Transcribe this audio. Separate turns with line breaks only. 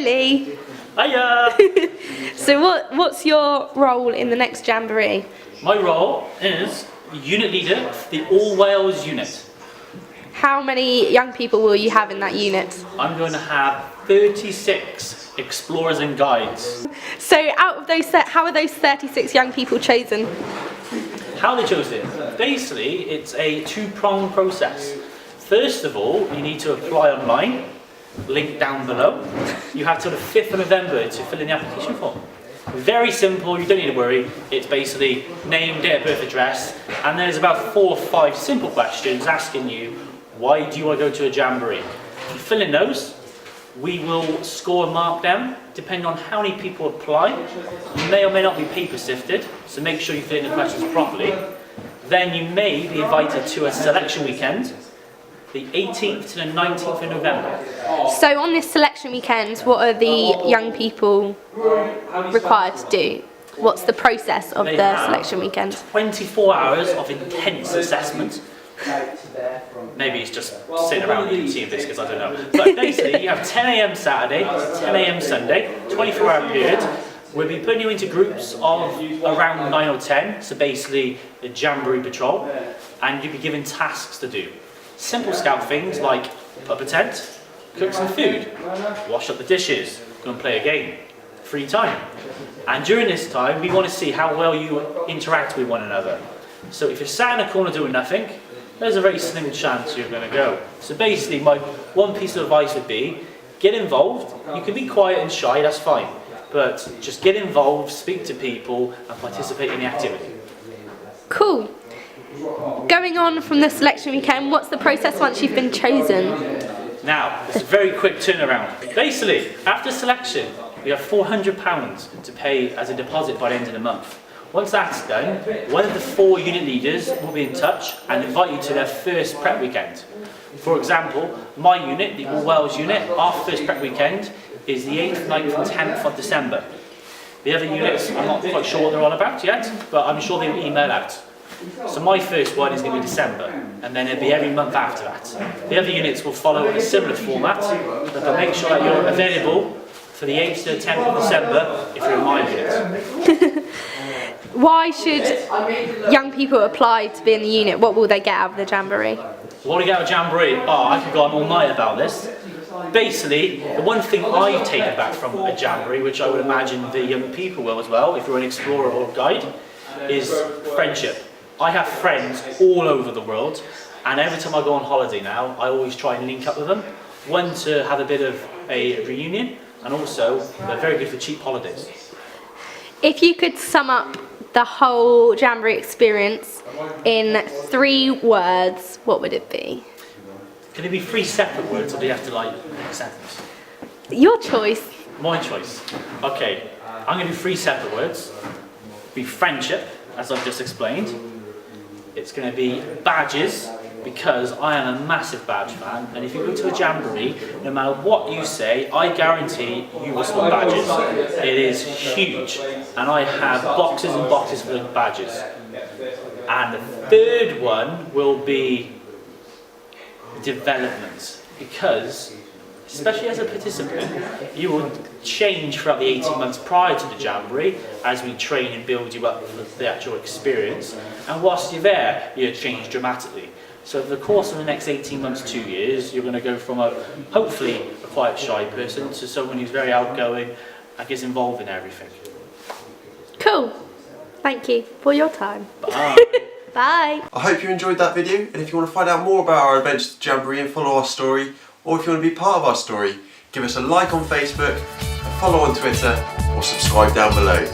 Lee.
Hiya!
So what's your role in the next Jamboree?
My role is unit leader for the All Wales unit.
How many young people will you have in that unit?
I'm going to have 36 explorers and guides.
So out of those, how are those 36 young people chosen?
How they chose it? Basically, it's a two-pronged process. First of all, you need to apply online, link down below. You have till the 5th of November to fill in the application form. Very simple, you don't need to worry. It's basically name, date of birth, address, and there's about 4 or 5 simple questions asking you, why do you want to go to a Jamboree? If you fill in those, we will score and mark them depending on how many people apply. You may or may not be paper sifted, so make sure you fill in the questions properly. Then you may be invited to a selection weekend, the 18th to the 19th of November.
So on this selection weekend, what are the young people required to do? What's the process of the selection weekend?
24 hours of intense assessment. Maybe it's just sitting around eating tea and biscuits, I don't know. But basically, you have 10 AM Saturday to 10 AM Sunday, 24-hour period. We'll be putting you into groups of around 9 or 10, so basically the Jamboree patrol, and you'll be given tasks to do. Simple scout things like put up a tent, cook some food, wash up the dishes, go and play a game. Free time. And during this time, we want to see how well you interact with one another. So if you're sat in a corner doing nothing, there's a very slim chance you're going to go. So basically, my one piece of advice would be, get involved. You can be quiet and shy, that's fine. But just get involved, speak to people, and participate in the activity.
Cool. Going on from the selection weekend, what's the process once you've been chosen?
Now, it's a very quick turnaround. Basically, after selection, we have £400 to pay as a deposit by the end of the month. Once that's done, one of the 4 unit leaders will be in touch and invite you to their first prep weekend. For example, my unit, the All Wales unit, our first prep weekend is the 8th, 9th and 10th of December. The other units, I'm not quite sure what they're on about yet, but I'm sure they'll email out. So my first one is going to be December, and then it'll be every month after that. The other units will follow a similar format, but make sure that you're available for the 8th to the 10th of December if you're in my unit.
Why should young people apply to be in the unit? What will they get out of the Jamboree?
What do you get out of Jamboree? Oh, I could go on all night about this. Basically, the one thing I've taken back from a Jamboree, which I would imagine the young people will as well, if you're an explorer or guide, is friendship. I have friends all over the world, and every time I go on holiday now, I always try and link up with them. One, to have a bit of a reunion, and also they're very good for cheap holidays.
If you could sum up the whole Jamboree experience in 3 words, what would it be?
Can it be 3 separate words, or do you have to like make a sentence?
Your choice.
My choice. Okay, I'm going to do 3 separate words. Be friendship, as I've just explained. It's going to be badges, because I am a massive badge fan, and if you go to a Jamboree, no matter what you say, I guarantee you will spot badges. It is huge, and I have boxes and boxes full of badges. And the third one will be development, because especially as a participant, you will change throughout the 18 months prior to the Jamboree as we train and build you up for the actual experience, and whilst you're there, you'll change dramatically. So over the course of the next 18 months, 2 years, you're going to go from hopefully a quiet, shy person to someone who's very outgoing and gets involved in everything.
Cool. Thank you for your time.
Bye.
Bye.
I hope you enjoyed that video, and if you want to find out more about our adventures at Jamboree and follow our story, or if you want to be part of our story, give us a like on Facebook, a follow on Twitter, or subscribe down below.